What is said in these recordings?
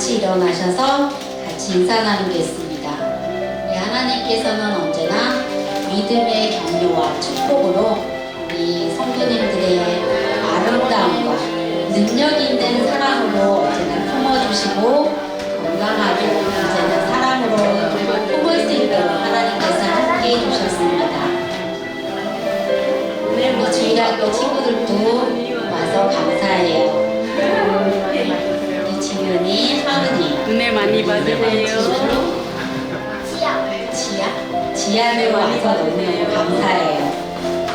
같이 일어나셔서 같이 인사 나누겠습니다. 우리 하나님께서는 언제나 믿음의 격려와 축복으로 우리 성도님들의 아름다움과 능력 있는 사랑으로 언제나 품어주시고 건강하고 언제나 사랑으로 품을 수 있도록 하나님께서 함께 해주셨습니다. 오늘 우리 주일학교 친구들도 와서 감사해요. 우리 지윤이, 하은이, 은혜 많이 받으세요. 지아를 와서 너무너무 감사해요.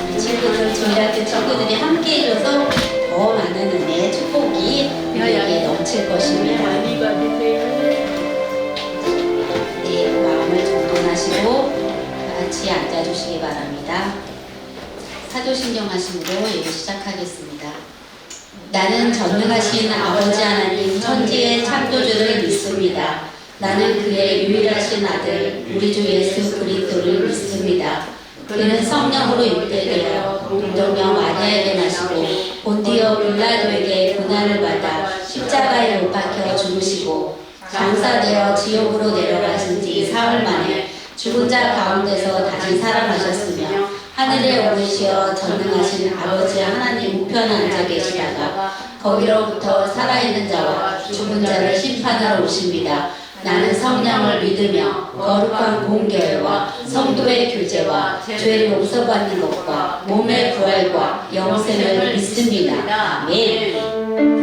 우리 친구들, 주일학교 친구들이 함께 해줘서 더 많은 은혜의 축복이 우리에게 넘칠 것입니다. 많이 받으세요. 네, 마음을 정돈하시고 같이 앉아주시기 바랍니다. 사도신경 하심으로 예배 시작하겠습니다. 나는 전능하신 아버지 하나님 천지의 창조주를 믿습니다. 나는 그의 유일하신 아들 우리 주 예수 그리스도를 믿습니다. 그는 성령으로 육체되어 동정녀 마리아에게 나시고 본디오 빌라도에게 고난을 받아 십자가에 못 박혀 죽으시고 장사되어 지옥으로 내려가신 지 사흘 만에 죽은 자 가운데서 다시 살아나셨으며 하늘에 오르시어 전능하신 아버지 하나님 우편에 앉아 계시다가 거기로부터 살아있는 자와 죽은 자를 심판하러 오십니다. 나는 성령을 믿으며 거룩한 공교회와 성도의 교제와 죄를 용서받는 것과 몸의 부활과 영생을 믿습니다. 아멘.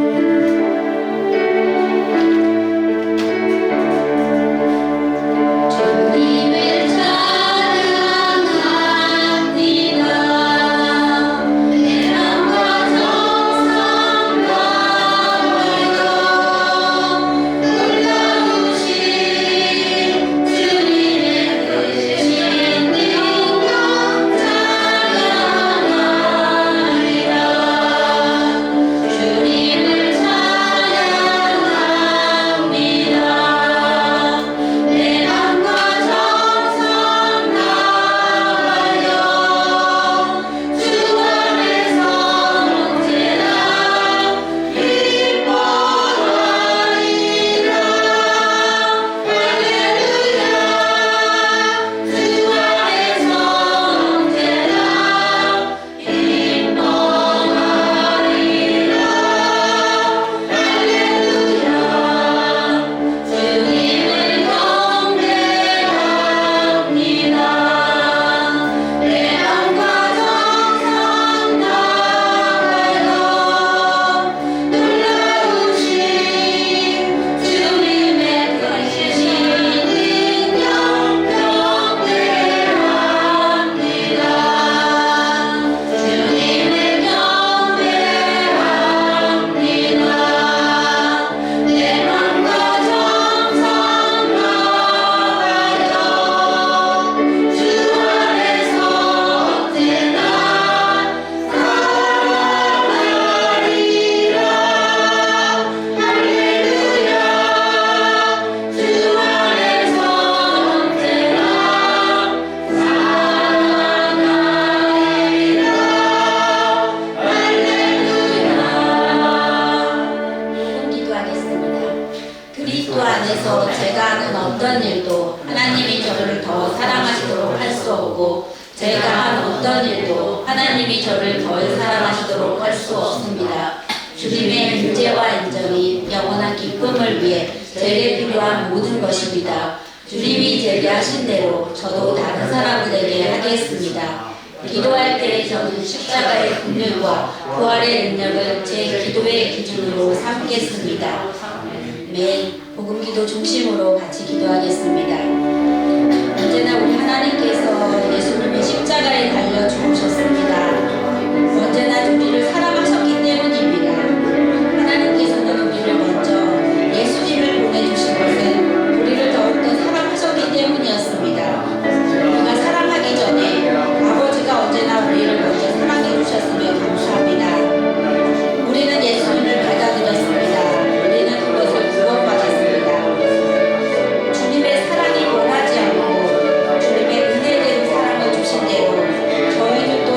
주님의 유죄와 인정이 영원한 기쁨을 위해 제게 필요한 모든 것입니다. 주님이 제게 하신 대로 저도 다른 사람들에게 하겠습니다. 기도할 때 저는 십자가의 긍휼과 부활의 능력을 제 기도의 기준으로 삼겠습니다. 매일 복음기도 중심으로 같이 기도하겠습니다. 언제나 우리 하나님께서 예수님의 십자가에 달려 죽으셨습니다. 언제나 우리를 사랑하셨기 때문입니다. 하나님께서는 우리를 먼저 예수님을 보내주신 것은 우리를 더욱더 사랑하셨기 때문이었습니다. 우리가 사랑하기 전에 아버지가 언제나 우리를 먼저 사랑해 주셨으며 감사합니다. 우리는 예수님을 받아들였습니다. 우리는 그것을 구원받았습니다. 주님의 사랑이 원하지 않고 주님의 은혜대로 사랑을 주신 대로 저희들도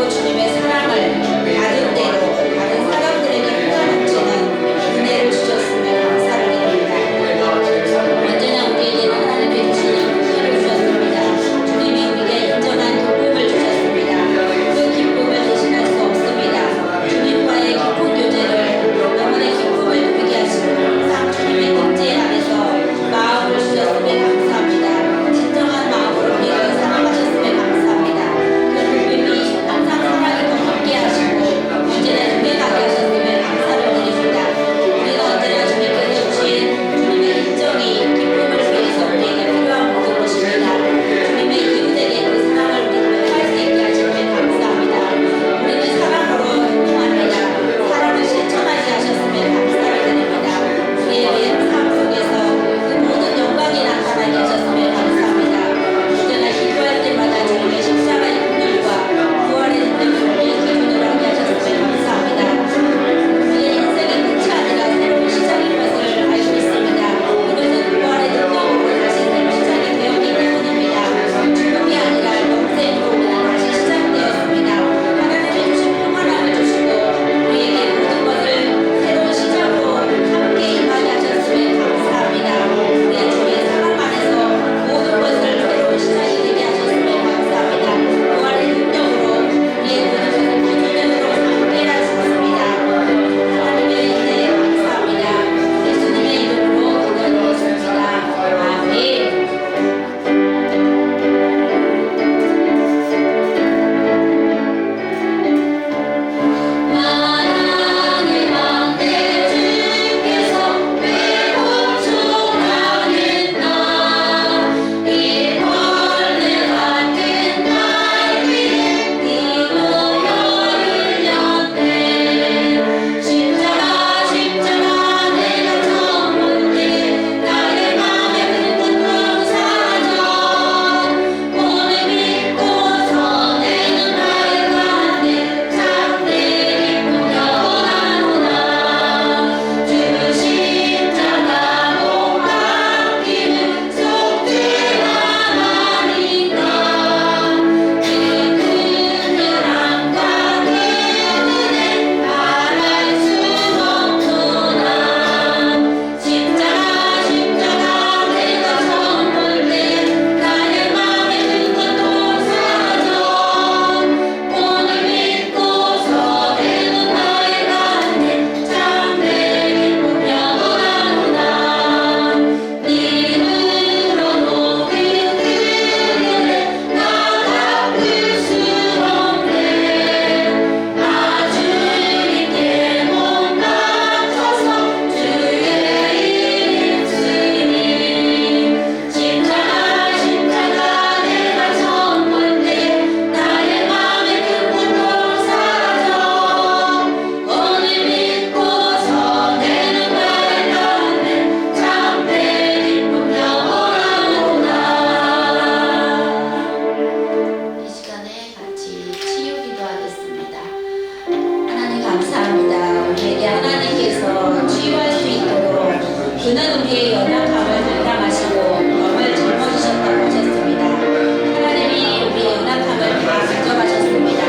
우리의 연약함을 담당하시고 병을 짊어지셨다고 하셨습니다. 하나님이 우리의 연약함을 다 가져가셨습니다.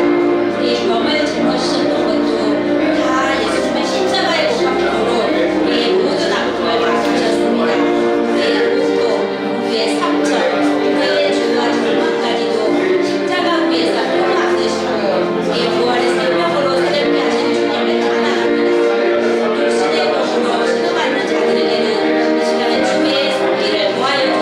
우리의 병을 짊어지셨던 것도 다 예수님의 십자가의 못 박힘으로 우리의 모든 아픔을 다 주셨습니다. 우리의 고통, 우리의 상처, 우리의 주와 절망까지도 십자가 위에서 뼈 안으시고 우리의 부활의 생명으로 새롭게 하신 주님을 찬양합니다. 육신의 병으로 신음하는 자들에게는 이 시간에 주의 손길을 보하여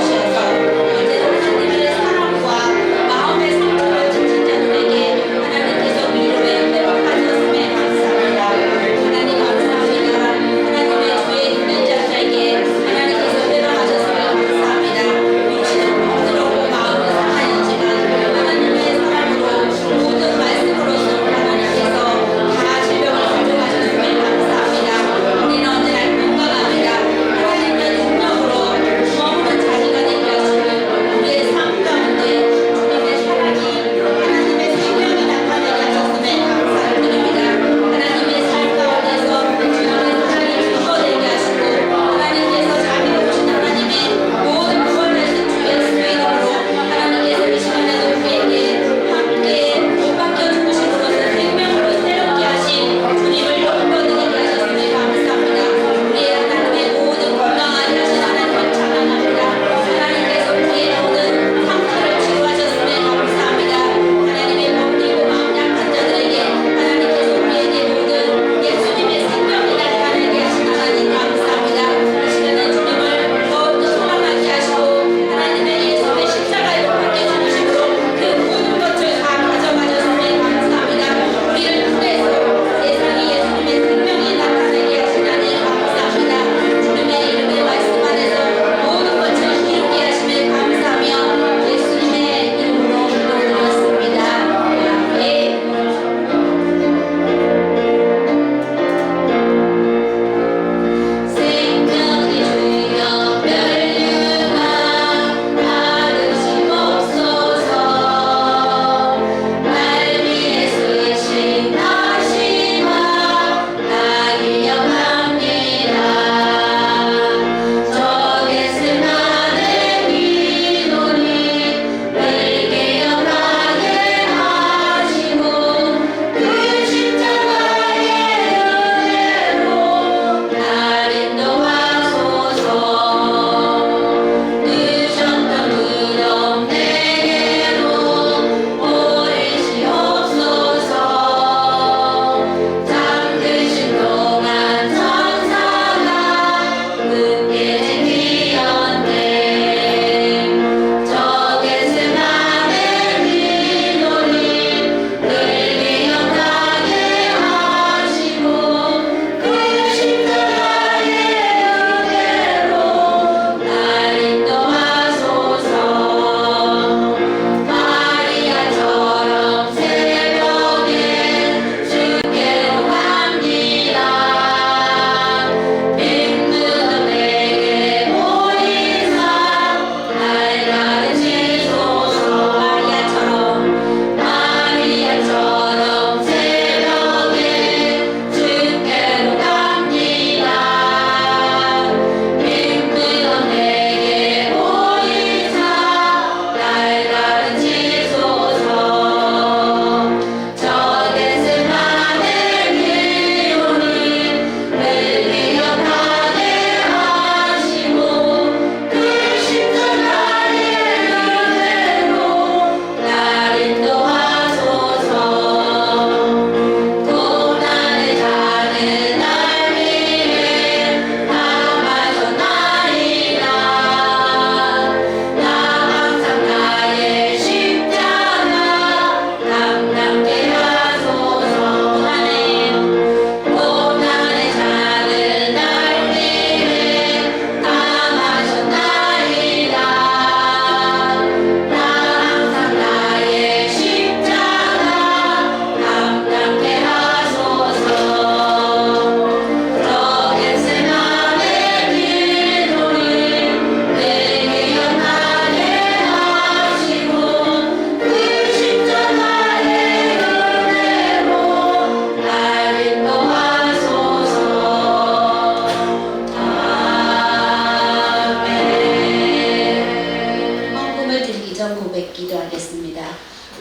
고백기도 하겠습니다.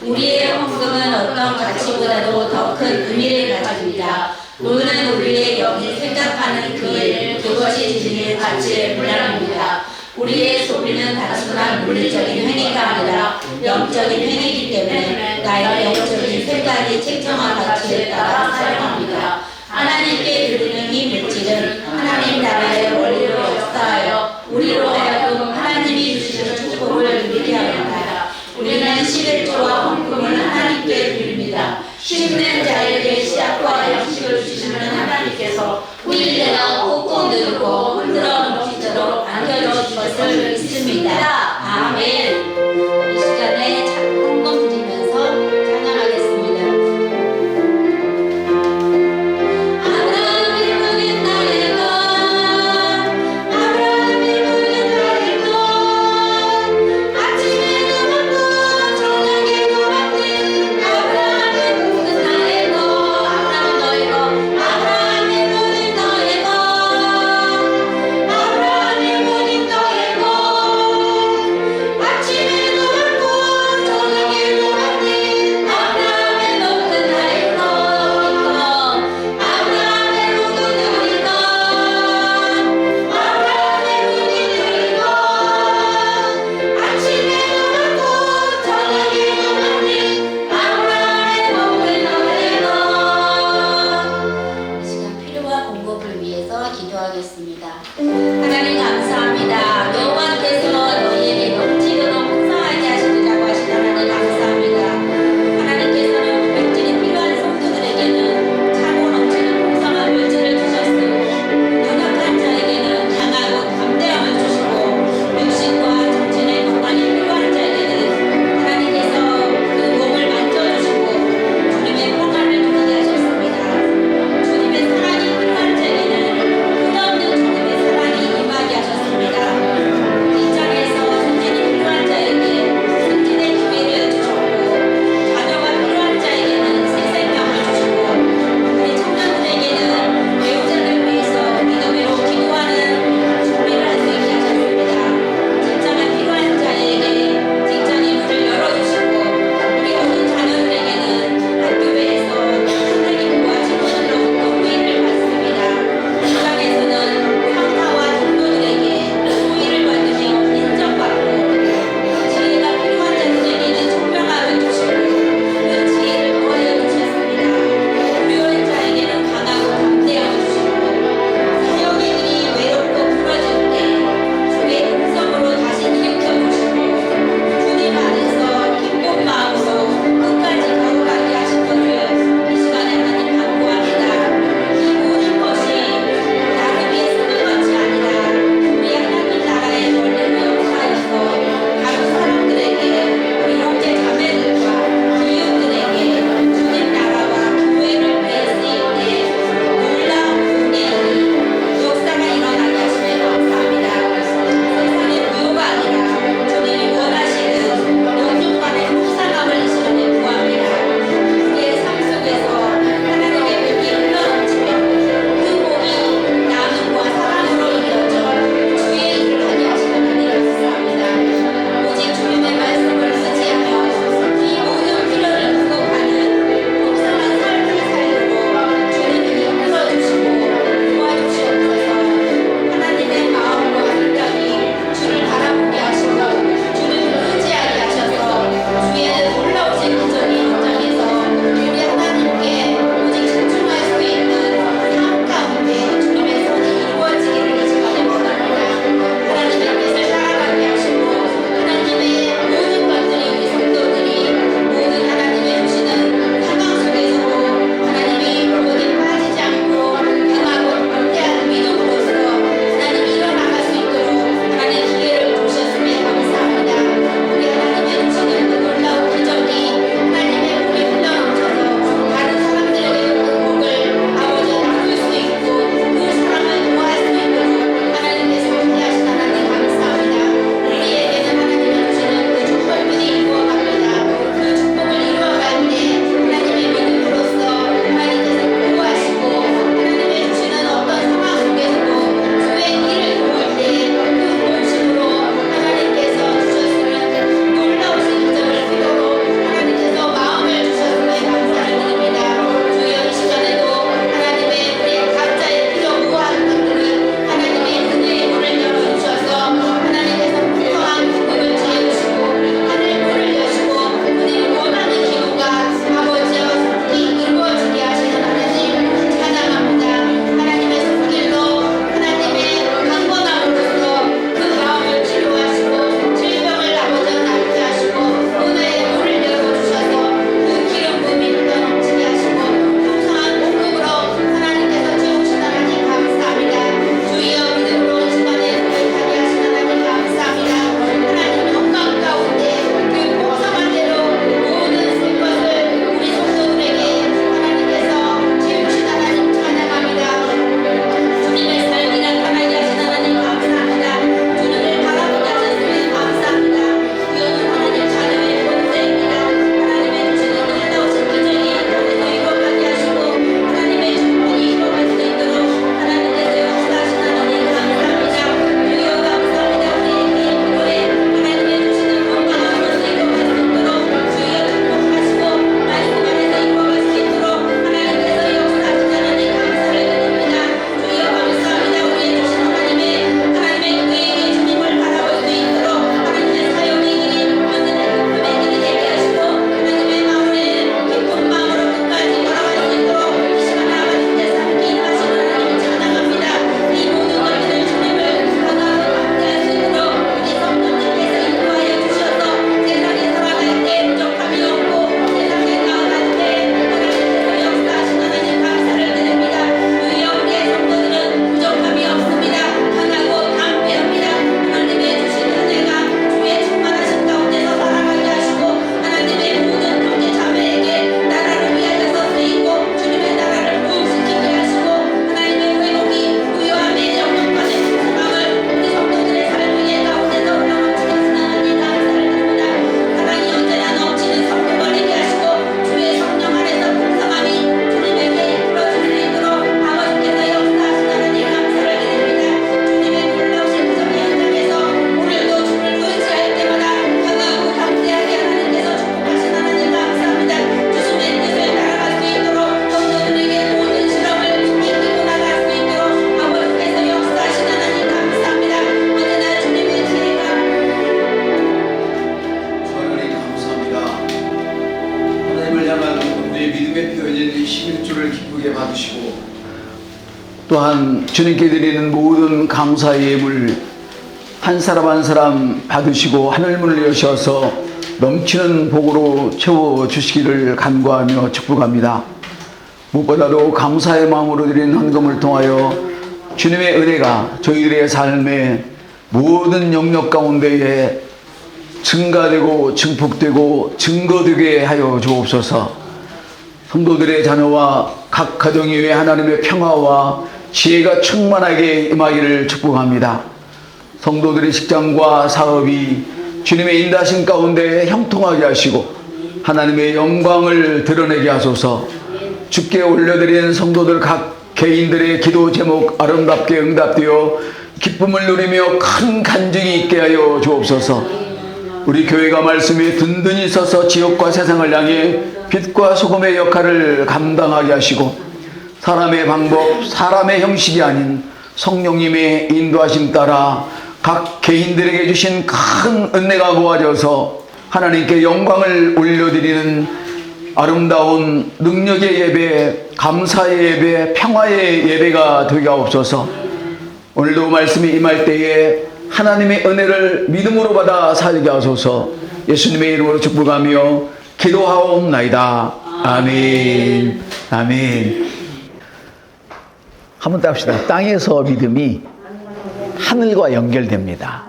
우리의 헌금은 어떤 가치보다도 더 큰 의미를 가집니다. 돈은 우리의 영이 생각하는 그 일, 그것이 지닌 가치를 분양합니다. 우리의 소비는 단순한 물리적인 행위가 아니라 영적인 행위이기 때문에 나의 영적인 생각이 책정한 가치에 따라 사용합니다. 하나님께 드리는 이 물질은 하나님 나라의 원리로 역사하여 우리로 하여금 하나님이 주시는 축복을 누리게 합니다. 우리는 11조와 헌금을 하나님께 드립니다. 심는 자에게 씨앗과 양식을 주시는 하나님께서 후일되어 꾹꾹 누르고 흔들어 넘치도록 안겨주실 것을 믿습니다. 아멘. 이 시간에 헌금 드리면서 찬양하겠습니다. 하나님 또한 주님께 드리는 모든 감사의 예물 한 사람 한 사람 받으시고 하늘문을 여셔서 넘치는 복으로 채워주시기를 간구하며 축복합니다. 무엇보다도 감사의 마음으로 드리는 헌금을 통하여 주님의 은혜가 저희들의 삶의 모든 영역 가운데에 증가되고 증폭되고 증거되게 하여 주옵소서. 성도들의 자녀와 각 가정 위에 하나님의 평화와 지혜가 충만하게 임하기를 축복합니다. 성도들의 직장과 사업이 주님의 인도하심 가운데 형통하게 하시고 하나님의 영광을 드러내게 하소서. 주께 올려드리는 성도들 각 개인들의 기도 제목 아름답게 응답되어 기쁨을 누리며 큰 간증이 있게 하여 주옵소서. 우리 교회가 말씀에 든든히 서서 지역과 세상을 향해 빛과 소금의 역할을 감당하게 하시고 사람의 방법, 사람의 형식이 아닌 성령님의 인도하심 따라 각 개인들에게 주신 큰 은혜가 모아져서 하나님께 영광을 올려드리는 아름다운 능력의 예배, 감사의 예배, 평화의 예배가 되게 하옵소서. 오늘도 말씀이 임할 때에 하나님의 은혜를 믿음으로 받아 살게 하소서. 예수님의 이름으로 축복하며 기도하옵나이다. 아멘. 아멘. 한번 따봅시다. 땅에서 믿음이 하늘과 연결됩니다.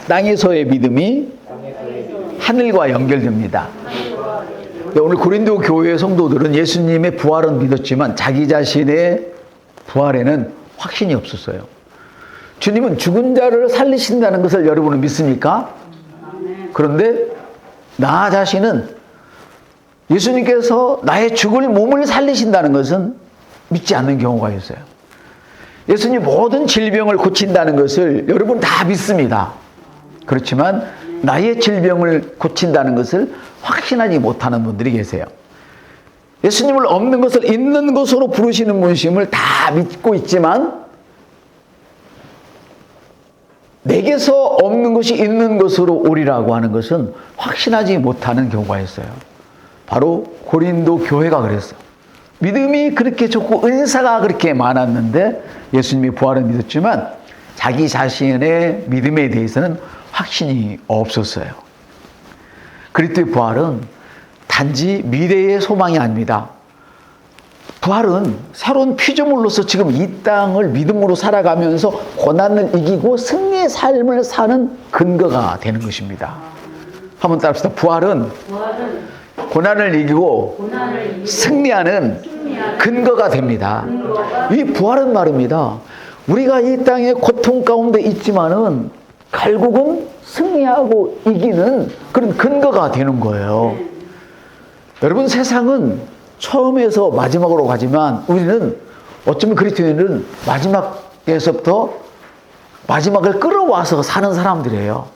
땅에서의 믿음이 하늘과 연결됩니다. 오늘 고린도 교회 성도들은 예수님의 부활은 믿었지만 자기 자신의 부활에는 확신이 없었어요. 주님은 죽은 자를 살리신다는 것을 여러분은 믿습니까? 그런데 나 자신은 예수님께서 나의 죽을 몸을 살리신다는 것은 믿지 않는 경우가 있어요. 예수님 모든 질병을 고친다는 것을 여러분 다 믿습니다. 그렇지만 나의 질병을 고친다는 것을 확신하지 못하는 분들이 계세요. 예수님을 없는 것을 있는 것으로 부르시는 분심을 다 믿고 있지만 내게서 없는 것이 있는 것으로 오리라고 하는 것은 확신하지 못하는 경우가 있어요. 바로 고린도 교회가 그랬어요. 믿음이 그렇게 좋고 은사가 그렇게 많았는데 예수님이 부활을 믿었지만 자기 자신의 믿음에 대해서는 확신이 없었어요. 그리스도의 부활은 단지 미래의 소망이 아닙니다. 부활은 새로운 피조물로서 지금 이 땅을 믿음으로 살아가면서 고난을 이기고 승리의 삶을 사는 근거가 되는 것입니다. 한번 따라합시다. 부활은 고난을 이기고 승리하는 근거가 됩니다. 이 부활은 말입니다. 우리가 이 땅의 고통 가운데 있지만은 결국은 승리하고 이기는 그런 근거가 되는 거예요. 여러분, 세상은 처음에서 마지막으로 가지만 우리는 어쩌면 그리스도인은 마지막에서부터 마지막을 끌어와서 사는 사람들이에요.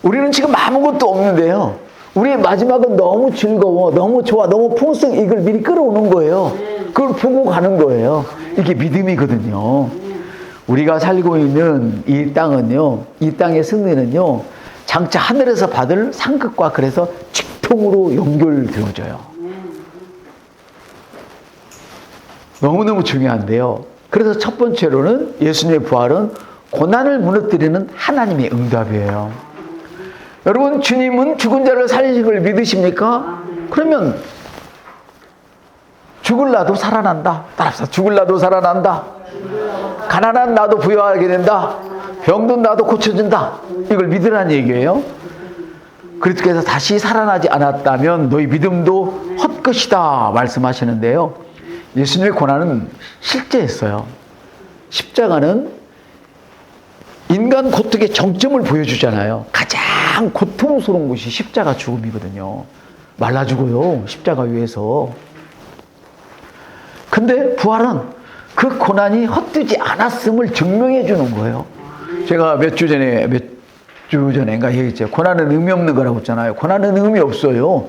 우리는 지금 아무것도 없는데요. 우리의 마지막은 너무 즐거워, 너무 좋아, 너무 풍성, 이걸 미리 끌어오는 거예요. 그걸 보고 가는 거예요. 이게 믿음이거든요. 우리가 살고 있는 이 땅은요, 이 땅의 승리는요, 장차 하늘에서 받을 상급과 그래서 직통으로 연결되어져요. 너무너무 중요한데요. 그래서 첫 번째로는 예수님의 부활은 고난을 무너뜨리는 하나님의 응답이에요. 여러분, 주님은 죽은 자를 살리신 걸 믿으십니까? 그러면 죽을 나도 살아난다. 따라합시다. 죽을 나도 살아난다. 가난한 나도 부유하게 된다. 병든 나도 고쳐진다. 이걸 믿으라는 얘기예요. 그리스도께서 다시 살아나지 않았다면 너희 믿음도 헛것이다 말씀하시는데요. 예수님의 고난은 실제했어요. 십자가는 인간 고통의 정점을 보여주잖아요. 가장 고통스러운 것이 십자가 죽음이거든요. 말라 죽어요, 십자가 위에서. 근데 부활은 그 고난이 헛되지 않았음을 증명해 주는 거예요. 제가 몇 주 전인가 얘기했죠. 고난은 의미 없는 거라고 했잖아요. 고난은 의미 없어요.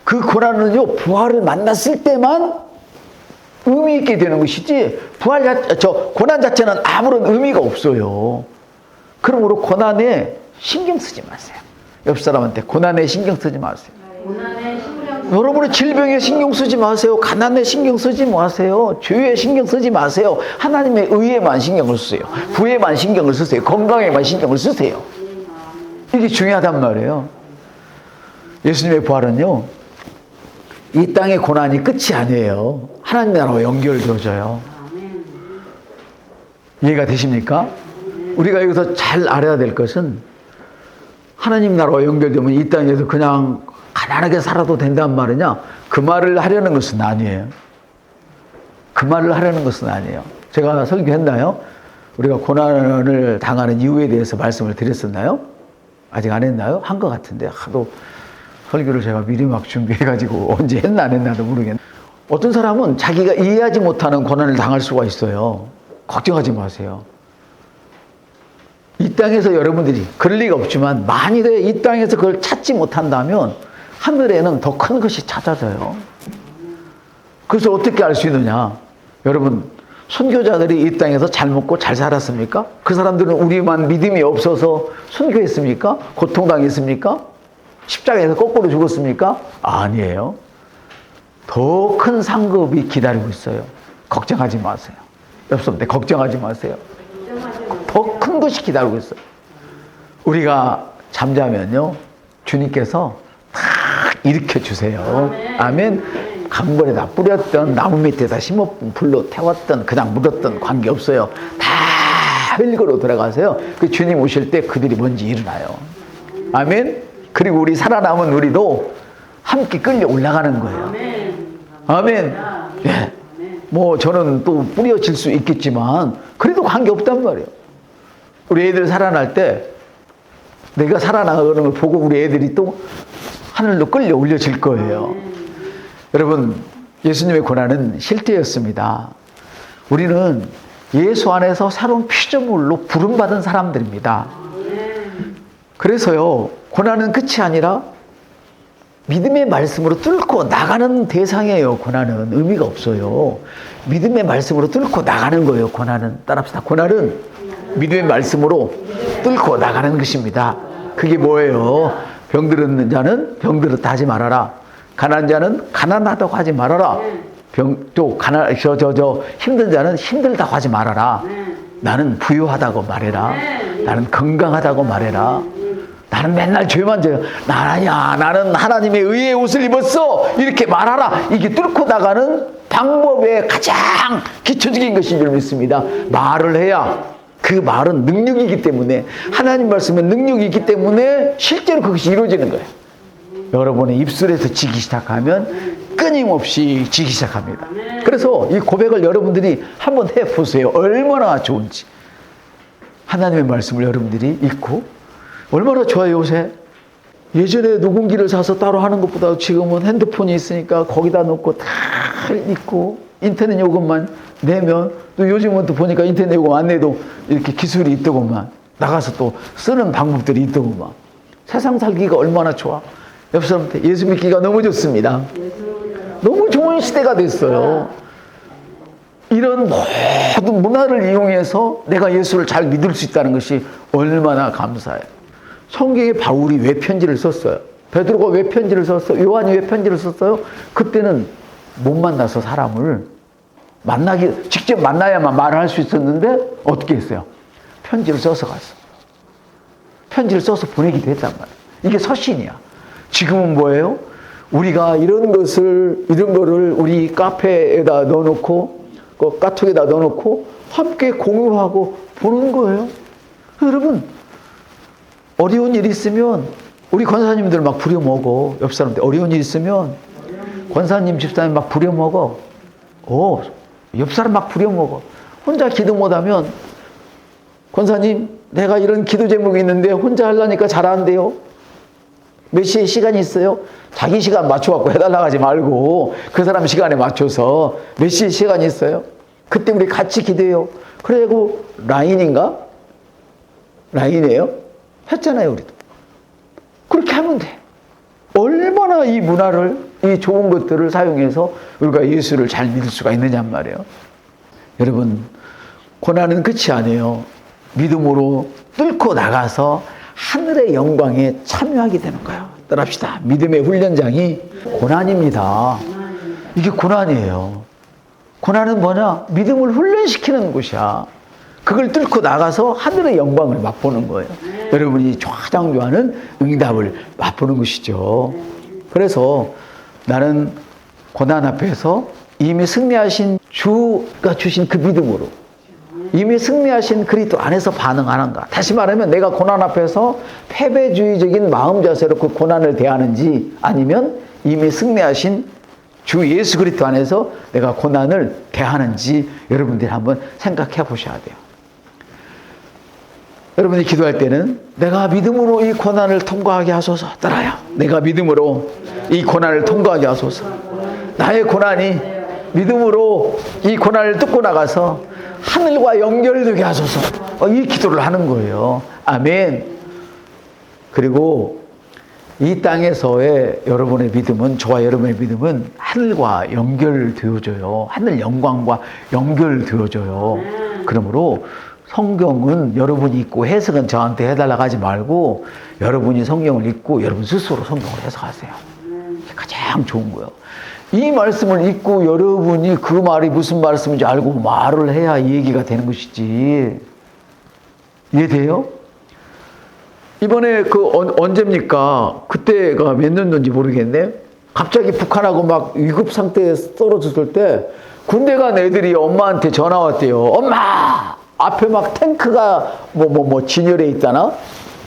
그 고난은요, 부활을 만났을 때만 의미 있게 되는 것이지, 고난 자체는 아무런 의미가 없어요. 그러므로 고난에 신경 쓰지 마세요. 옆 사람한테 고난에 신경 쓰지 마세요. 고난에 신경 여러분의 질병에 신경 쓰지 마세요. 가난에 신경 쓰지 마세요. 죄에 신경 쓰지 마세요. 하나님의 의에만 신경을 쓰세요. 부에만 신경을 쓰세요. 건강에만 신경을 쓰세요. 이게 중요하단 말이에요. 예수님의 부활은요, 이 땅의 고난이 끝이 아니에요. 하나님 나라와 연결되어져요. 이해가 되십니까? 우리가 여기서 잘 알아야 될 것은 하나님 나라와 연결되면 이 땅에서 그냥 가난하게 살아도 된단 말이냐? 그 말을 하려는 것은 아니에요. 그 말을 하려는 것은 아니에요. 제가 설교했나요? 우리가 고난을 당하는 이유에 대해서 말씀을 드렸었나요? 아직 안 했나요? 한 것 같은데 하도 설교를 제가 미리 막 준비해가지고 언제 했나 안 했나도 모르겠네. 어떤 사람은 자기가 이해하지 못하는 고난을 당할 수가 있어요. 걱정하지 마세요. 이 땅에서 여러분들이 그럴 리가 없지만 만일에 이 땅에서 그걸 찾지 못한다면 하늘에는 더 큰 것이 찾아져요. 그래서 어떻게 알 수 있느냐? 여러분, 선교자들이 이 땅에서 잘 먹고 잘 살았습니까? 그 사람들은 우리만 믿음이 없어서 선교했습니까? 고통당했습니까? 십자가에서 거꾸로 죽었습니까? 아니에요. 더 큰 상급이 기다리고 있어요. 걱정하지 마세요. 옆사람한테 걱정하지 마세요. 더 큰 것이 기다리고 있어요. 우리가 잠자면요, 주님께서 다 일으켜 주세요. 아멘. 강물에다 뿌렸던, 나무 밑에다 심었던, 불로 태웠던, 그냥 묻었던 관계없어요. 다 흙으로 들어가세요. 그 주님 오실 때 그들이 뭔지 일어나요. 아멘. 그리고 우리 살아남은 우리도 함께 끌려 올라가는 거예요. 아멘. 예. 뭐 저는 또 뿌려질 수 있겠지만 그래도 관계없단 말이에요. 우리 애들 살아날 때 내가 살아나가는 걸 보고 우리 애들이 또 하늘로 끌려 올려질 거예요. 여러분, 예수님의 고난은 실제였습니다. 우리는 예수 안에서 새로운 피조물로 부름받은 사람들입니다. 그래서요, 고난은 끝이 아니라 믿음의 말씀으로 뚫고 나가는 대상이에요. 고난은 의미가 없어요. 믿음의 말씀으로 뚫고 나가는 거예요. 고난은. 따라합시다. 고난은 믿음의 말씀으로 뚫고 나가는 것입니다. 그게 뭐예요? 병들었는 자는 병들었다 하지 말아라. 가난한 자는 가난하다고 하지 말아라. 힘든 자는 힘들다고 하지 말아라. 나는 부유하다고 말해라. 나는 건강하다고 말해라. 나는 맨날 죄만 져요. 나는 하나님의 의의 옷을 입었어. 이렇게 말하라. 이게 뚫고 나가는 방법의 가장 기초적인 것인 줄 믿습니다. 말을 해야 그 말은 능력이기 때문에, 하나님 말씀은 능력이 있기 때문에 실제로 그것이 이루어지는 거예요. 여러분의 입술에서 지기 시작하면 끊임없이 지기 시작합니다. 그래서 이 고백을 여러분들이 한번 해보세요. 얼마나 좋은지. 하나님의 말씀을 여러분들이 읽고 얼마나 좋아요. 요새 예전에 녹음기를 사서 따로 하는 것보다 지금은 핸드폰이 있으니까 거기다 놓고 다 읽고 인터넷 요금만 내면, 또 요즘은 또 보니까 인터넷 요금 안 내도 이렇게 기술이 있더구만. 나가서 또 쓰는 방법들이 있더구만. 세상 살기가 얼마나 좋아. 옆 사람한테 예수 믿기가 너무 좋습니다. 너무 좋은 시대가 됐어요. 이런 모든 문화를 이용해서 내가 예수를 잘 믿을 수 있다는 것이 얼마나 감사해요. 성경에 바울이 왜 편지를 썼어요? 베드로가 왜 편지를 썼어요? 요한이 왜 편지를 썼어요? 그때는 못 만나서 사람을 직접 만나야만 말을 할 수 있었는데 어떻게 했어요? 편지를 써서 갔어. 편지를 써서 보내기도 했단 말이에요. 이게 서신이야. 지금은 뭐예요? 우리가 이런 거를 우리 카페에다 넣어놓고, 카톡에다 넣어놓고 함께 공유하고 보는 거예요. 여러분, 어려운 일 있으면 우리 권사님들 막 부려먹어. 옆 사람들 어려운 일 있으면 권사님, 집사님 막 부려먹어. 옆 사람 막 부려먹어. 혼자 기도 못하면 권사님, 내가 이런 기도 제목이 있는데 혼자 하려니까 잘 안 돼요. 몇 시에 시간이 있어요? 자기 시간 맞춰갖고 해달라고 하지 말고 그 사람 시간에 맞춰서 몇 시에 시간이 있어요? 그때 우리 같이 기도해요. 그리고 라인인가? 라인이에요? 했잖아요, 우리도. 그렇게 하면 돼. 얼마나 이 문화를, 이 좋은 것들을 사용해서 우리가 예수를 잘 믿을 수가 있느냔 말이에요. 여러분, 고난은 끝이 아니에요. 믿음으로 뚫고 나가서 하늘의 영광에 참여하게 되는 거예요. 따라합시다. 믿음의 훈련장이 고난입니다. 이게 고난이에요. 고난은 뭐냐? 믿음을 훈련시키는 곳이야. 그걸 뚫고 나가서 하늘의 영광을 맛보는 거예요. 여러분이 가장 좋아하는 응답을 맛보는 것이죠. 그래서 나는 고난 앞에서 이미 승리하신 주가 주신 그 믿음으로, 이미 승리하신 그리스도 안에서 반응하는가. 다시 말하면 내가 고난 앞에서 패배주의적인 마음 자세로 그 고난을 대하는지, 아니면 이미 승리하신 주 예수 그리스도 안에서 내가 고난을 대하는지 여러분들이 한번 생각해 보셔야 돼요. 여러분이 기도할 때는 내가 믿음으로 이 고난을 통과하게 하소서. 따라요. 내가 믿음으로 이 고난을 통과하게 하소서. 나의 고난이 믿음으로 이 고난을 뚫고 나가서 하늘과 연결되게 하소서. 이 기도를 하는 거예요. 아멘. 그리고 이 땅에서의 여러분의 믿음은, 저와 여러분의 믿음은 하늘과 연결되어져요. 하늘 영광과 연결되어져요. 그러므로 성경은 여러분이 읽고 해석은 저한테 해달라고 하지 말고 여러분이 성경을 읽고 여러분 스스로 성경을 해석하세요. 이게 가장 좋은 거예요. 이 말씀을 읽고 여러분이 그 말이 무슨 말씀인지 알고 말을 해야 이 얘기가 되는 것이지. 이해돼요? 이번에 언제입니까? 그때가 몇 년도인지 모르겠네. 갑자기 북한하고 막 위급 상태에 떨어졌을 때 군대 간 애들이 엄마한테 전화 왔대요. 엄마! 앞에 막 탱크가 진열해 있다나?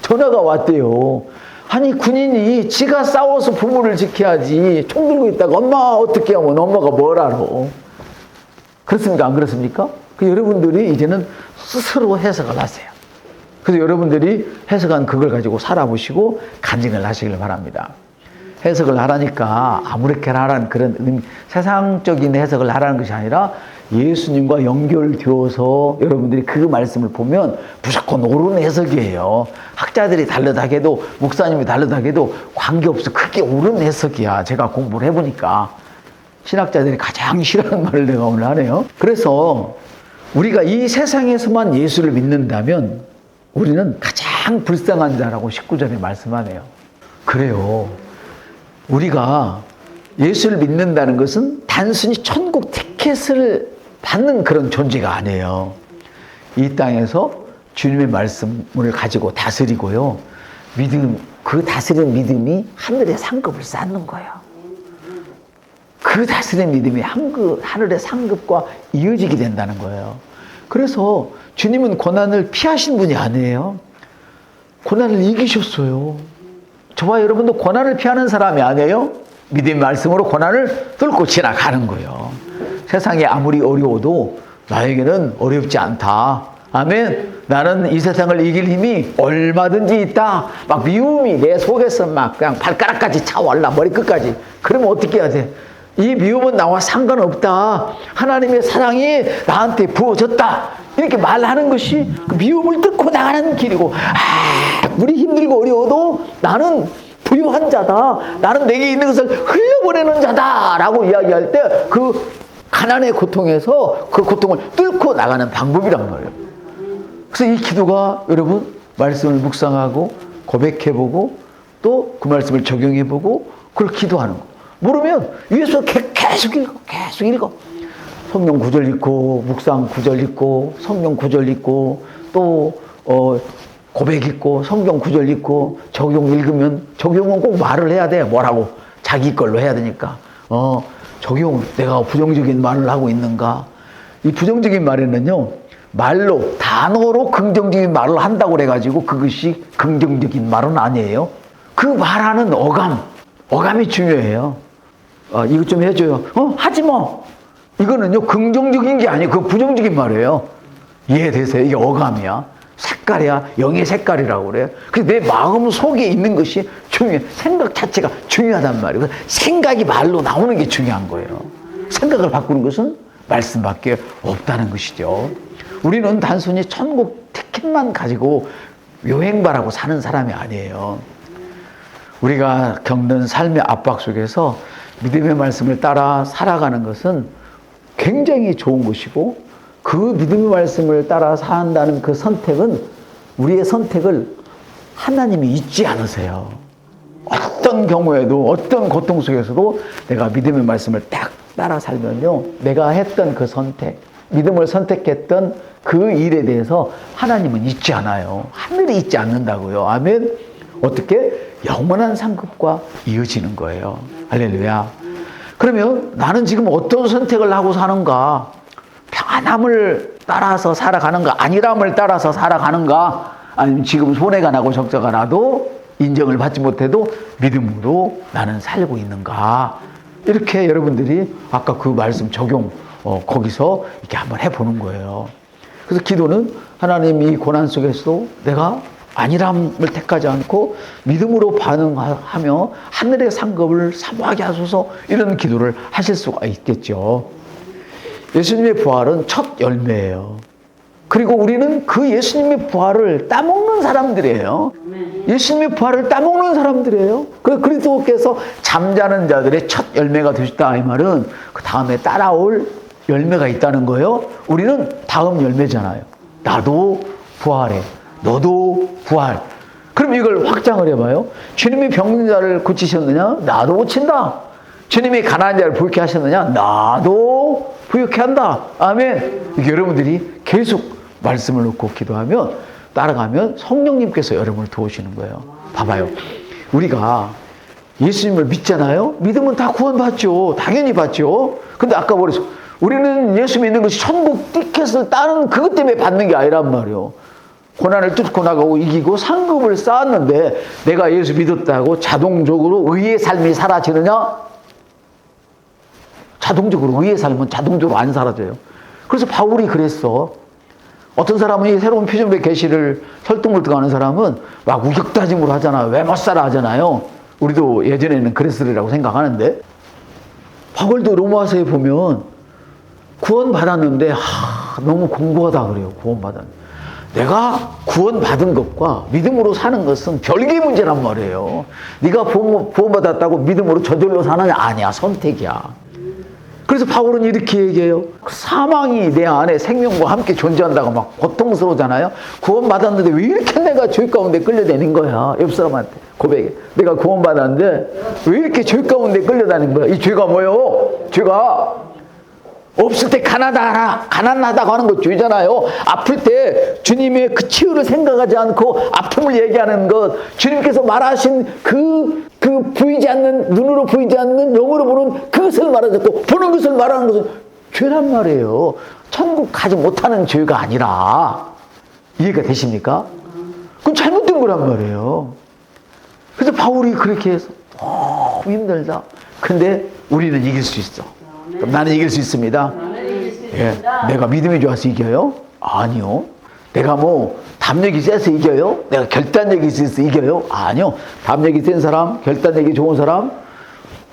전화가 왔대요. 아니, 군인이 지가 싸워서 부모를 지켜야지 총 들고 있다가 엄마 어떻게 하면 엄마가 뭘 알아? 그렇습니까? 안 그렇습니까? 여러분들이 이제는 스스로 해석을 하세요. 그래서 여러분들이 해석한 그걸 가지고 살아보시고 간증을 하시길 바랍니다. 해석을 하라니까 아무렇게나 하라는 그런 세상적인 해석을 하라는 것이 아니라 예수님과 연결되어서 여러분들이 그 말씀을 보면 무조건 옳은 해석이에요. 학자들이 다르다 해도 목사님이 다르다 해도 관계없어. 그게 옳은 해석이야. 제가 공부를 해보니까. 신학자들이 가장 싫어하는 말을 내가 오늘 하네요. 그래서 우리가 이 세상에서만 예수를 믿는다면 우리는 가장 불쌍한 자라고 19절에 말씀하네요. 그래요. 우리가 예수를 믿는다는 것은 단순히 천국 티켓을 받는 그런 존재가 아니에요. 이 땅에서 주님의 말씀을 가지고 다스리고요. 그 다스리는 믿음이 하늘의 상급을 쌓는 거예요. 그 다스리는 믿음이 하늘의 상급과 이어지게 된다는 거예요. 그래서 주님은 고난을 피하신 분이 아니에요. 고난을 이기셨어요. 저와 여러분도 고난을 피하는 사람이 아니에요. 믿음의 말씀으로 고난을 뚫고 지나가는 거예요. 세상이 아무리 어려워도 나에게는 어렵지 않다. 아멘. 나는 이 세상을 이길 힘이 얼마든지 있다. 막 미움이 내 속에서 막 그냥 발가락까지 차올라, 머리끝까지. 그러면 어떻게 해야 돼? 이 미움은 나와 상관없다. 하나님의 사랑이 나한테 부어졌다. 이렇게 말하는 것이 그 미움을 뚫고 나가는 길이고, 우리 힘들고 어려워도 나는 부유한 자다. 나는 내게 있는 것을 흘려보내는 자다. 라고 이야기할 때 그 가난의 고통에서 그 고통을 뚫고 나가는 방법이란 말이에요. 그래서 이 기도가 여러분 말씀을 묵상하고 고백해보고 또 그 말씀을 적용해보고 그걸 기도하는 거. 모르면 위에서 계속 읽어. 성경 구절 읽고 묵상 구절 읽고 성경 구절 읽고 또 고백 읽고 성경 구절 읽고 적용 읽으면 적용은 꼭 말을 해야 돼. 뭐라고? 자기 걸로 해야 되니까. 적용, 내가 부정적인 말을 하고 있는가? 이 부정적인 말에는요, 말로, 단어로 긍정적인 말을 한다고 그래가지고 그것이 긍정적인 말은 아니에요. 그 말하는 어감이 중요해요. 이거 좀 해줘요. 하지 뭐. 이거는요, 긍정적인 게 아니에요. 그거 부정적인 말이에요. 이해되세요? 이게 어감이야. 색깔이야. 영의 색깔이라고 그래요. 그래서 내 마음 속에 있는 것이 중요해. 생각 자체가 중요하단 말이에요. 생각이 말로 나오는 게 중요한 거예요. 생각을 바꾸는 것은 말씀밖에 없다는 것이죠. 우리는 단순히 천국 티켓만 가지고 여행바라고 사는 사람이 아니에요. 우리가 겪는 삶의 압박 속에서 믿음의 말씀을 따라 살아가는 것은 굉장히 좋은 것이고, 그 믿음의 말씀을 따라 산다는 그 선택은 우리의 선택을 하나님이 잊지 않으세요. 어떤 경우에도 어떤 고통 속에서도 내가 믿음의 말씀을 딱 따라 살면요, 내가 했던 그 선택, 믿음을 선택했던 그 일에 대해서 하나님은 잊지 않아요. 하늘이 잊지 않는다고요. 아멘. 어떻게? 영원한 상급과 이어지는 거예요. 할렐루야. 그러면 나는 지금 어떤 선택을 하고 사는가? 평안함을 따라서 살아가는가? 안일함을 따라서 살아가는가? 아니면 지금 손해가 나고 적자가 나도 인정을 받지 못해도 믿음으로 나는 살고 있는가? 이렇게 여러분들이 아까 그 말씀 적용 거기서 이렇게 한번 해보는 거예요. 그래서 기도는 하나님 이 고난 속에서도 내가 안일함을 택하지 않고 믿음으로 반응하며 하늘의 상급을 사모하게 하소서, 이런 기도를 하실 수가 있겠죠. 예수님의 부활은 첫 열매예요. 그리고 우리는 그 예수님의 부활을 따먹는 사람들이에요. 예수님의 부활을 따먹는 사람들이에요. 그리스도께서 잠자는 자들의 첫 열매가 되셨다, 이 말은 그 다음에 따라올 열매가 있다는 거예요. 우리는 다음 열매잖아요. 나도 부활해, 너도 부활. 그럼 이걸 확장을 해봐요. 주님이 병든 자를 고치셨느냐? 나도 고친다. 주님이 가난한 자를 부유케 하셨느냐? 나도 부유케 한다. 아멘. 이게 여러분들이 계속 말씀을 놓고 기도하면, 따라가면 성령님께서 여러분을 도우시는 거예요. 봐봐요. 우리가 예수님을 믿잖아요. 믿으면 다 구원받죠. 당연히 받죠. 근데 아까 그랬어. 우리는 예수 믿는 것이 천국 티켓을 따는 그것 때문에 받는 게 아니란 말이에요. 고난을 뚫고 나가고 이기고 상급을 쌓았는데 내가 예수 믿었다고 자동적으로 의의 삶이 사라지느냐? 자동적으로 의의 삶은 자동적으로 안 사라져요. 그래서 바울이 그랬어. 어떤 사람은 이 새로운 표준의 계시를 설득물득하는 사람은 막 우격다짐으로 하잖아요. 왜 못 살아 하잖아요. 우리도 예전에는 그랬으리라고 생각하는데, 바울도 로마서에 보면 구원받았는데 너무 공부하다 그래요. 구원받았는데. 내가 구원받은 것과 믿음으로 사는 것은 별개의 문제란 말이에요. 네가 구원받았다고 믿음으로 저절로 사느냐? 아니야. 선택이야. 그래서 바울은 이렇게 얘기해요. 사망이 내 안에 생명과 함께 존재한다고 막 고통스러우잖아요. 구원받았는데 왜 이렇게 내가 죄 가운데 끌려다닌 거야? 옆 사람한테 고백해. 내가 구원받았는데 왜 이렇게 죄 가운데 끌려다닌 거야? 이 죄가 뭐예요? 죄가 없을 때 가난하다고 하는 거 죄잖아요. 아플 때 주님의 그 치유를 생각하지 않고 아픔을 얘기하는 것, 주님께서 말하신 그 보이지 않는, 눈으로 보이지 않는, 영으로 보는 그것을 말하지 않고 보는 것을 말하는 것은 죄란 말이에요. 천국 가지 못하는 죄가 아니라. 이해가 되십니까? 그건 잘못된 거란 말이에요. 그래서 바울이 그렇게 해서 너무 힘들다. 근데 우리는 이길 수 있어. 그럼 나는 이길 수 있습니다. 예, 내가 믿음이 좋아서 이겨요? 아니요. 내가 뭐 담력이 세서 이겨요? 내가 결단력이 있어서 이겨요? 아니요. 담력이 센 사람, 결단력이 좋은 사람,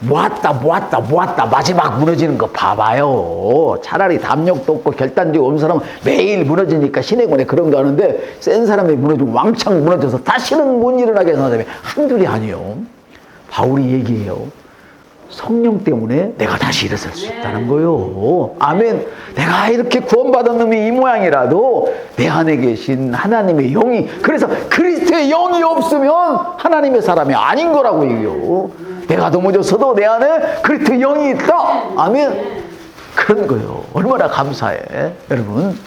모았다 마지막 무너지는 거 봐봐요. 차라리 담력도 없고 결단력이 없는 사람은 매일 무너지니까 신해군에 그런 거 하는데, 센 사람이 무너지고 왕창 무너져서 다시는 못 일어나게 하는 사람이 한둘이 아니에요. 바울이 얘기해요. 성령 때문에 내가 다시 일어설 수 있다는 거요. 아멘. 내가 이렇게 구원받은 놈이 이 모양이라도 내 안에 계신 하나님의 영이, 그래서 그리스도의 영이 없으면 하나님의 사람이 아닌 거라고 얘기해요. 내가 넘어졌어도 내 안에 그리스도의 영이 있다. 아멘. 그런 거요. 얼마나 감사해. 여러분,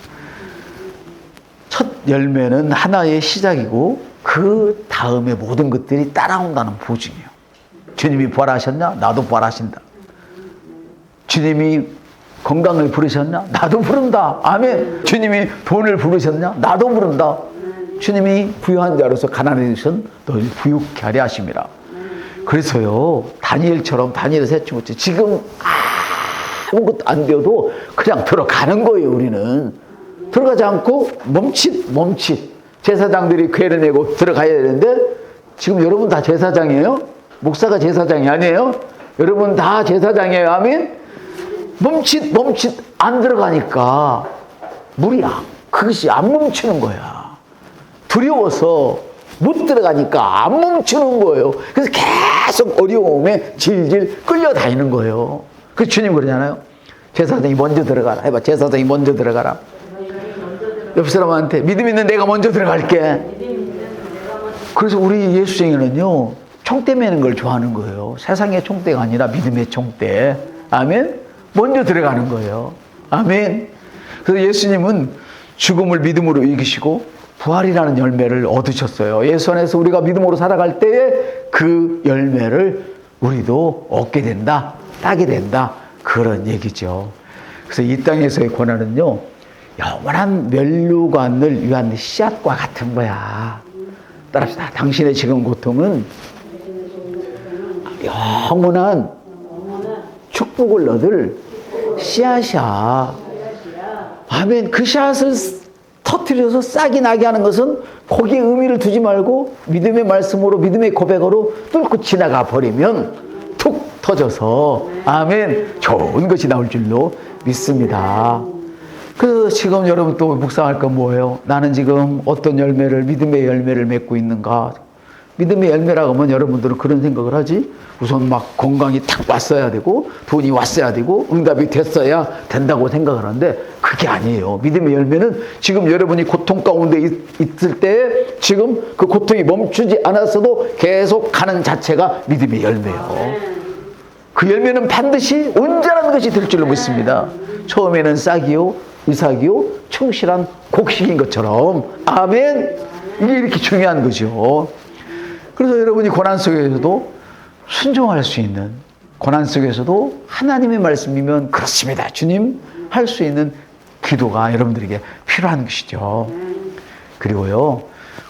첫 열매는 하나의 시작이고 그 다음에 모든 것들이 따라온다는 보증이에요. 주님이 부활하셨냐? 나도 부활하신다. 주님이 건강을 부르셨냐? 나도 부른다. 아멘. 주님이 돈을 부르셨냐? 나도 부른다. 주님이 부유한 자로서 가난해 주신 너희 부유케 하려 하심이라. 그래서요, 다니엘처럼 다니엘 새치고치 지금 아무것도 안 되어도 그냥 들어가는 거예요. 우리는 들어가지 않고 멈칫 제사장들이 괴를 내고 들어가야 되는데, 지금 여러분 다 제사장이에요? 목사가 제사장이 아니에요? 여러분 다 제사장이에요. 아멘? 멈칫 안 들어가니까 그것이 안 멈추는 거야. 두려워서 못 들어가니까 안 멈추는 거예요. 그래서 계속 어려움에 질질 끌려다니는 거예요. 그래서 주님 그러잖아요. 제사장이 먼저 들어가라. 해봐. 제사장이 먼저 들어가라. 옆 사람한테 믿음 있는 내가 먼저 들어갈게. 그래서 우리 예수쟁이는요, 총대 매는 걸 좋아하는 거예요. 세상의 총대가 아니라 믿음의 총대. 아멘? 먼저 들어가는 거예요. 아멘? 그래서 예수님은 죽음을 믿음으로 이기시고 부활이라는 열매를 얻으셨어요. 예수 안에서 우리가 믿음으로 살아갈 때에 그 열매를 우리도 얻게 된다, 따게 된다. 그런 얘기죠. 그래서 이 땅에서의 고난은요, 영원한 멸류관을 위한 씨앗과 같은 거야. 따라합시다. 당신의 지금 고통은 영원한 축복을 얻을 씨앗이야. 아멘. 그 씨앗을 터뜨려서 싹이 나게 하는 것은 거기에 의미를 두지 말고 믿음의 말씀으로, 믿음의 고백으로 뚫고 지나가 버리면 툭 터져서 아멘, 좋은 것이 나올 줄로 믿습니다. 그래서 지금 여러분 또 묵상할 건 뭐예요? 나는 지금 어떤 열매를, 믿음의 열매를 맺고 있는가? 믿음의 열매라고 하면 여러분들은 그런 생각을 하지? 우선 막 건강이 탁 왔어야 되고 돈이 왔어야 되고 응답이 됐어야 된다고 생각을 하는데 그게 아니에요. 믿음의 열매는 지금 여러분이 고통 가운데 있을 때 지금 그 고통이 멈추지 않았어도 계속 가는 자체가 믿음의 열매예요. 그 열매는 반드시 온전한 것이 될 줄로 믿습니다. 처음에는 싹이요, 이삭이요, 충실한 곡식인 것처럼. 아멘. 이게 이렇게 중요한 거죠. 그래서 여러분이 고난 속에서도 순종할 수 있는, 고난 속에서도 하나님의 말씀이면 그렇습니다, 주님, 할 수 있는 기도가 여러분들에게 필요한 것이죠. 그리고요,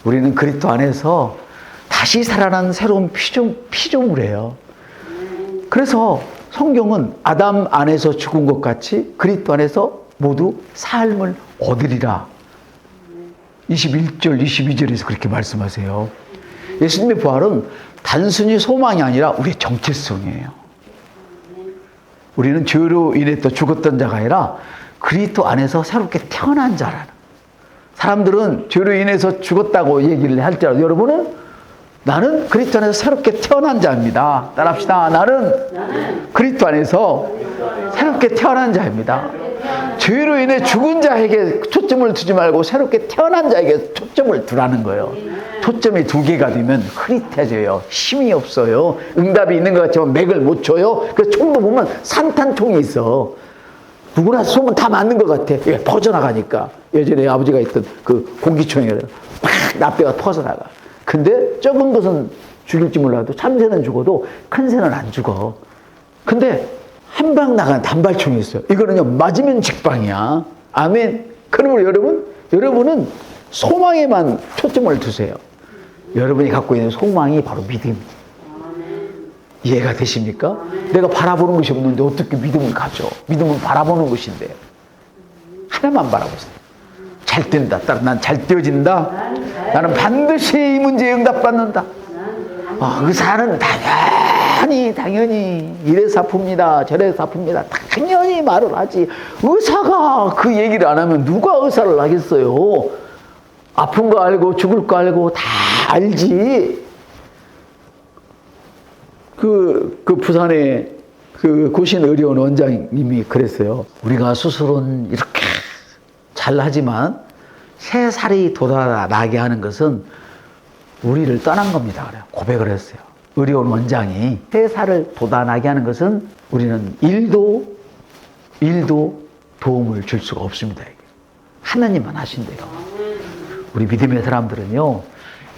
우리는 그리스도 안에서 다시 살아난 새로운 피조물이에요. 그래서 성경은 아담 안에서 죽은 것 같이 그리스도 안에서 모두 삶을 얻으리라. 21절, 22절에서 그렇게 말씀하세요. 예수님의 부활은 단순히 소망이 아니라 우리의 정체성이에요. 우리는 죄로 인해 또 죽었던 자가 아니라 그리스도 안에서 새롭게 태어난 자라는. 사람들은 죄로 인해서 죽었다고 얘기를 할지라도 여러분은 나는 그리스도 안에서 새롭게 태어난 자입니다. 따라합시다. 나는 그리스도 안에서 새롭게 태어난 자입니다. 죄로 인해 죽은 자에게 초점을 두지 말고 새롭게 태어난 자에게 초점을 두라는 거예요. 초점이 두 개가 되면 흐릿해져요. 힘이 없어요. 응답이 있는 것 같지만 맥을 못 쳐요. 그래서 총도 보면 산탄총이 있어. 누구나 쏘면 다 맞는 것 같아. 이게 퍼져나가니까. 예전에 아버지가 있던 그 공기총이라 팍 납배가 퍼져나가. 근데 적은 것은 죽일지 몰라도 참새는 죽어도 큰 새는 안 죽어. 근데 한 방 나가는 단발총이 있어요. 이거는요, 맞으면 직방이야. 아멘. 그러므로 여러분은 소망에만 초점을 두세요. 여러분이 갖고 있는 소망이 바로 믿음이에요. 이해가 되십니까? 내가 바라보는 것이 없는데 어떻게 믿음을 가져? 믿음은 바라보는 것인데 하나만 바라보고 있어요. 잘 된다. 난 잘 되어진다. 나는 반드시 이 문제에 응답받는다. 의사는 당연히 이래서 아픕니다, 저래서 아픕니다, 당연히 말을 하지. 의사가 그 얘기를 안 하면 누가 의사를 하겠어요? 아픈 거 알고 죽을 거 알고 다 알지. 그 부산에 그 고신의료원 원장님이 그랬어요. 우리가 수술은 이렇게 잘 하지만 새 살이 돋아나게 하는 것은 우리를 떠난 겁니다. 그래요. 고백을 했어요. 의료원 원장이 새 살을 돋아나게 하는 것은 우리는 일도 도움을 줄 수가 없습니다. 하나님만 하신대요. 우리 믿음의 사람들은요,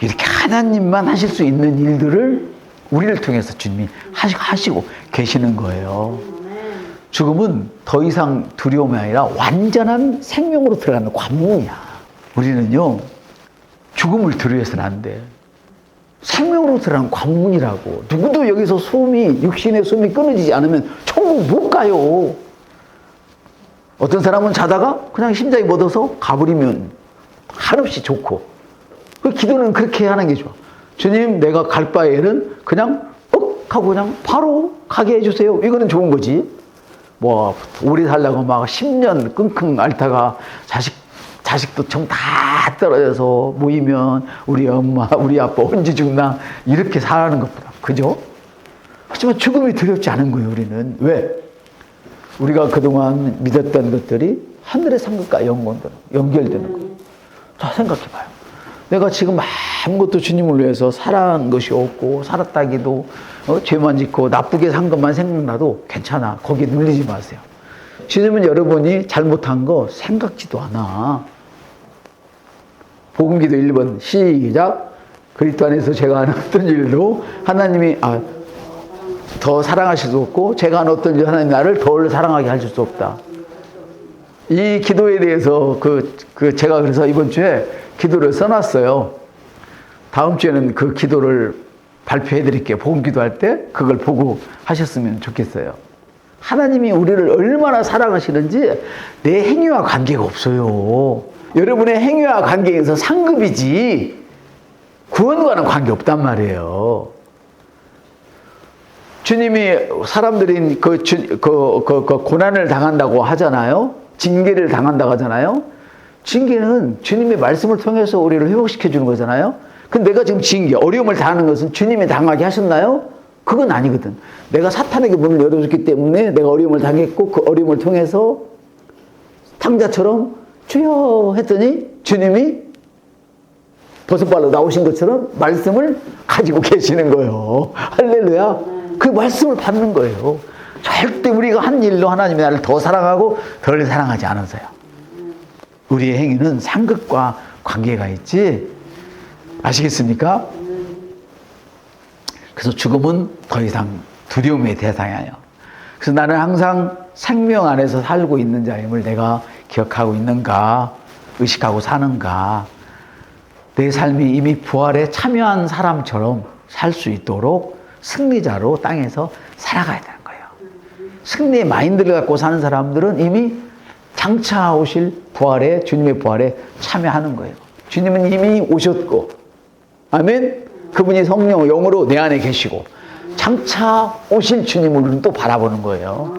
이렇게 하나님만 하실 수 있는 일들을 우리를 통해서 주님이 하시고 계시는 거예요. 죽음은 더 이상 두려움이 아니라 완전한 생명으로 들어가는 관문이야. 우리는요, 죽음을 두려워해서는 안 돼. 생명으로 들어가는 관문이라고. 누구도 여기서 육신의 숨이 끊어지지 않으면 천국 못 가요. 어떤 사람은 자다가 그냥 심장이 멎어서 가버리면 한없이 좋고, 그 기도는 그렇게 하는 게 좋아. 주님, 내가 갈 바에는 그냥 하고 그냥 바로 가게 해주세요. 이거는 좋은 거지. 뭐 오래 살려고 막 10년 끙끙 앓다가 자식도 정 다 떨어져서 모이면 우리 엄마, 우리 아빠 언제 죽나 이렇게 살아가는 것보다, 그죠? 하지만 죽음이 두렵지 않은 거예요. 우리는. 왜? 우리가 그동안 믿었던 것들이 하늘의 상급과 연결되는 거예요. 자, 생각해봐요. 내가 지금 아무것도 주님을 위해서 살아난 것이 없고 살았다기도 죄만 짓고 나쁘게 산 것만 생각나도 괜찮아. 거기에 눌리지 마세요. 주님은 여러분이 잘못한 거 생각지도 않아. 복음기도 1번 시작. 그리스도 안에서 제가 하는 어떤 일도 하나님이 더 사랑하실 수 없고 제가 하는 어떤 일 하나님 나를 덜 사랑하게 하실 수 없다. 이 기도에 대해서 제가 그래서 이번 주에 기도를 써놨어요. 다음 주에는 그 기도를 발표해 드릴게요. 복음 기도할 때 그걸 보고 하셨으면 좋겠어요. 하나님이 우리를 얼마나 사랑하시는지 내 행위와 관계가 없어요. 여러분의 행위와 관계에서 상급이지 구원과는 관계 없단 말이에요. 주님이 사람들이 고난을 당한다고 하잖아요. 징계를 당한다고 하잖아요. 징계는 주님의 말씀을 통해서 우리를 회복시켜 주는 거잖아요. 근데 내가 지금 징계, 어려움을 당하는 것은 주님이 당하게 하셨나요? 그건 아니거든. 내가 사탄에게 문을 열어줬기 때문에 내가 어려움을 당했고 그 어려움을 통해서 탕자처럼 주여 했더니 주님이 버섯발로 나오신 것처럼 말씀을 가지고 계시는 거예요. 할렐루야. 그 말씀을 받는 거예요. 절대 우리가 한 일로 하나님이 나를 더 사랑하고 덜 사랑하지 않아서요. 우리의 행위는 상급과 관계가 있지. 아시겠습니까? 그래서 죽음은 더 이상 두려움의 대상이 아니에요. 그래서 나는 항상 생명 안에서 살고 있는 자임을 내가 기억하고 있는가, 의식하고 사는가, 내 삶이 이미 부활에 참여한 사람처럼 살 수 있도록 승리자로 땅에서 살아가야 되는 거예요. 승리의 마인드를 갖고 사는 사람들은 이미 장차 오실 부활에, 주님의 부활에 참여하는 거예요. 주님은 이미 오셨고, 아멘? 그분이 성령, 영으로 내 안에 계시고, 장차 오실 주님을 또 바라보는 거예요.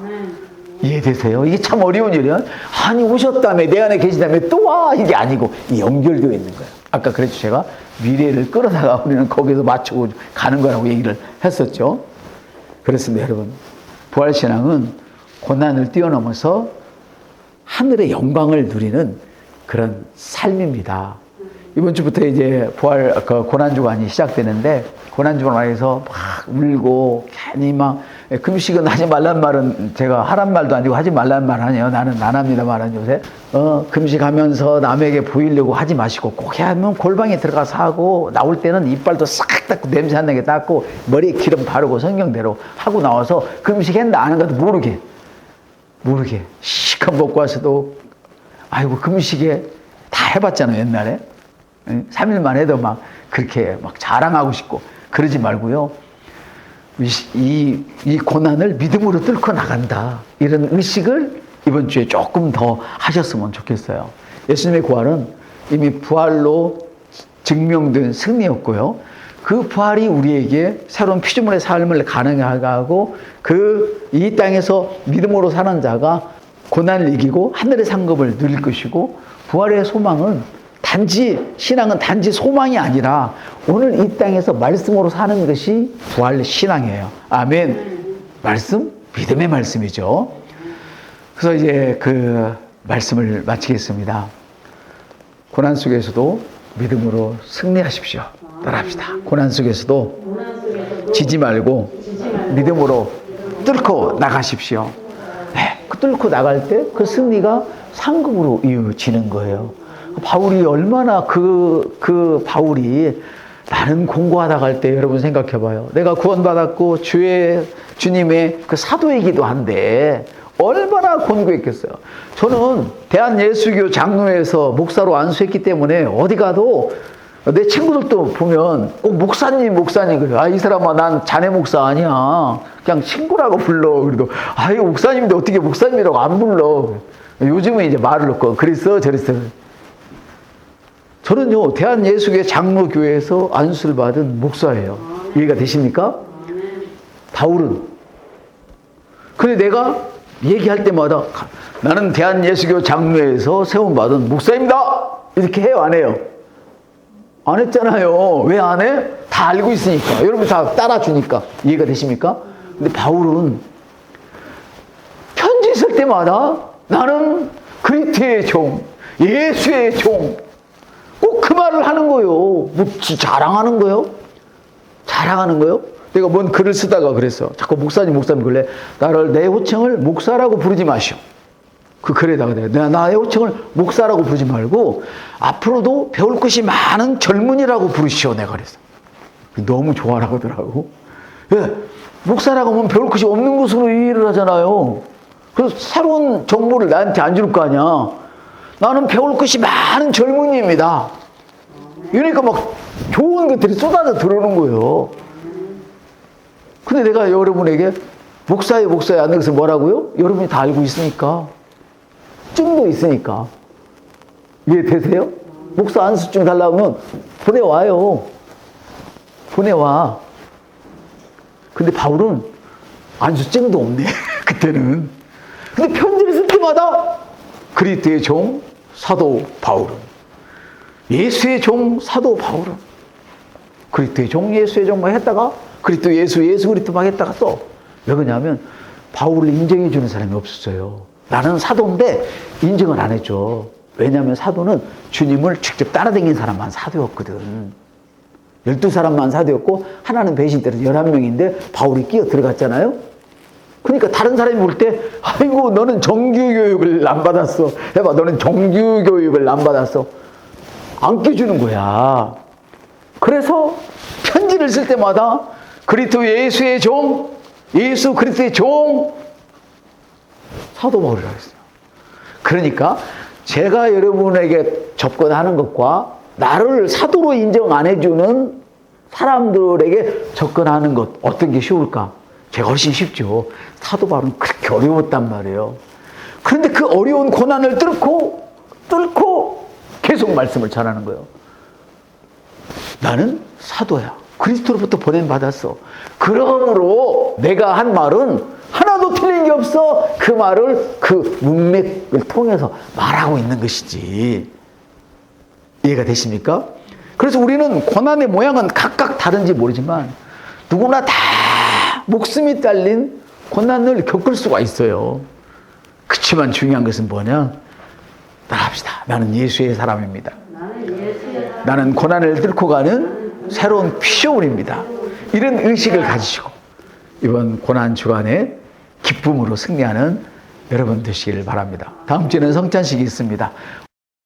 이해되세요? 이게 참 어려운 일이야. 아니, 오셨다며, 내 안에 계시다며, 또 와! 이게 아니고, 연결되어 있는 거예요. 아까 그랬죠. 제가 미래를 끌어다가 우리는 거기서 맞추고 가는 거라고 얘기를 했었죠. 그렇습니다, 여러분. 부활신앙은 고난을 뛰어넘어서 하늘의 영광을 누리는 그런 삶입니다. 이번 주부터 이제 고난주간이 시작되는데, 고난주간에서 막 울고, 괜히 막, 금식은 하지 말란 말은 제가 하란 말도 아니고 하지 말란 말 아니에요. 나는 안 합니다, 말은 요새. 금식하면서 남에게 보이려고 하지 마시고, 꼭 해야 하면 골방에 들어가서 하고, 나올 때는 이빨도 싹 닦고, 냄새 안 나게 닦고, 머리에 기름 바르고, 성경대로 하고 나와서 금식했나 안 한 것도 모르게, 시컷 먹고 와서도, 아이고, 금식에 다 해봤잖아요, 옛날에. 3일만 해도 막 그렇게 막 자랑하고 싶고 그러지 말고요. 이 고난을 믿음으로 뚫고 나간다. 이런 의식을 이번 주에 조금 더 하셨으면 좋겠어요. 예수님의 부활은 이미 부활로 증명된 승리였고요. 그 부활이 우리에게 새로운 피조물의 삶을 가능하게 하고 이 땅에서 믿음으로 사는 자가 고난을 이기고 하늘의 상급을 누릴 것이고 부활의 소망은 신앙은 단지 소망이 아니라 오늘 이 땅에서 말씀으로 사는 것이 부활 신앙이에요. 아멘. 말씀? 믿음의 말씀이죠. 그래서 이제 그 말씀을 마치겠습니다. 고난 속에서도 믿음으로 승리하십시오. 따라합시다. 고난 속에서도 지지 말고 믿음으로 뚫고 나가십시오. 네, 그 뚫고 나갈 때 그 승리가 상급으로 이어지는 거예요. 바울이 얼마나 바울이 나는 공고하다 갈 때 여러분 생각해 봐요. 내가 구원받았고 주님의 그 사도이기도 한데 얼마나 곤고했겠어요. 저는 대한예수교 장로에서 목사로 안수했기 때문에 어디 가도 내 친구들도 보면 꼭 목사님 그래요. 이 사람아 난 자네 목사 아니야. 그냥 친구라고 불러. 그래도 이 목사님인데 어떻게 목사님이라고 안 불러. 요즘은 이제 말을 놓고 그랬어 저랬어. 저는요, 대한예수교 장로교회에서 안수를 받은 목사예요. 이해가 되십니까? 바울은. 근데 내가 얘기할 때마다 나는 대한예수교 장로회에서 세움받은 목사입니다! 이렇게 해요, 안 해요? 안 했잖아요. 왜 안 해? 다 알고 있으니까. 여러분 다 따라주니까. 이해가 되십니까? 근데 바울은 편지 쓸 때마다 나는 그리스도의 종, 예수의 종, 꼭 그 말을 하는 거예요. 자랑하는 거요? 자랑하는 거요? 내가 뭔 글을 쓰다가 그랬어. 자꾸 목사님 그래. 나를 내 호칭을 목사라고 부르지 마시오. 그 글에다가 내가 나의 호칭을 목사라고 부르지 말고 앞으로도 배울 것이 많은 젊은이라고 부르시오. 내가 그랬어. 너무 좋아라고 하더라고. 예, 목사라고 하면 배울 것이 없는 것으로 이해를 하잖아요. 그래서 새로운 정보를 나한테 안 줄 거 아니야. 나는 배울 것이 많은 젊은이입니다. 이러니까 막 좋은 것들이 쏟아져 들어오는 거예요. 근데 내가 여러분에게 목사에 하는 것은 뭐라고요? 여러분이 다 알고 있으니까. 증도 있으니까. 이해되세요? 목사 안수증 달라면 보내와요. 보내와. 근데 바울은 안수증도 없네. 그때는. 근데 편지를 쓸 때마다 그리스도의 종 사도 바울은, 예수의 종 사도 바울은, 그리스도의 종 예수의 종 막 했다가 그리스도 예수 그리스도 막 했다가 써. 왜 그러냐면 바울을 인정해 주는 사람이 없었어요. 나는 사도인데 인정을 안 해줘. 왜냐하면 사도는 주님을 직접 따라다닌 사람만 사도였거든. 12사람만 사도였고 하나는 배신 때려서 11명인데 바울이 끼어 들어갔잖아요. 그러니까 다른 사람이 볼 때 아이고 너는 정규교육을 안 받았어. 해봐, 너는 정규교육을 안 받았어. 안 껴주는 거야. 그래서 편지를 쓸 때마다 그리스도 예수의 종, 예수 그리스도의 종 사도 바울이라고 했어요. 그러니까 제가 여러분에게 접근하는 것과 나를 사도로 인정 안 해주는 사람들에게 접근하는 것, 어떤 게 쉬울까? 제가 훨씬 쉽죠. 사도 바울은 그렇게 어려웠단 말이에요. 그런데 그 어려운 고난을 뚫고 계속 말씀을 전하는 거예요. 나는 사도야. 그리스도로부터 보냄받았어. 그러므로 내가 한 말은 하나도 틀린 게 없어. 그 말을 그 문맥을 통해서 말하고 있는 것이지. 이해가 되십니까? 그래서 우리는 고난의 모양은 각각 다른지 모르지만 누구나 다 목숨이 딸린 고난을 겪을 수가 있어요. 그렇지만 중요한 것은 뭐냐? 따라합시다. 나는 예수의 사람입니다. 나는 고난을 뚫고 가는 새로운 피조물입니다. 이런 의식을 가지시고 이번 고난 주간에 기쁨으로 승리하는 여러분 되시길 바랍니다. 다음 주에는 성찬식이 있습니다.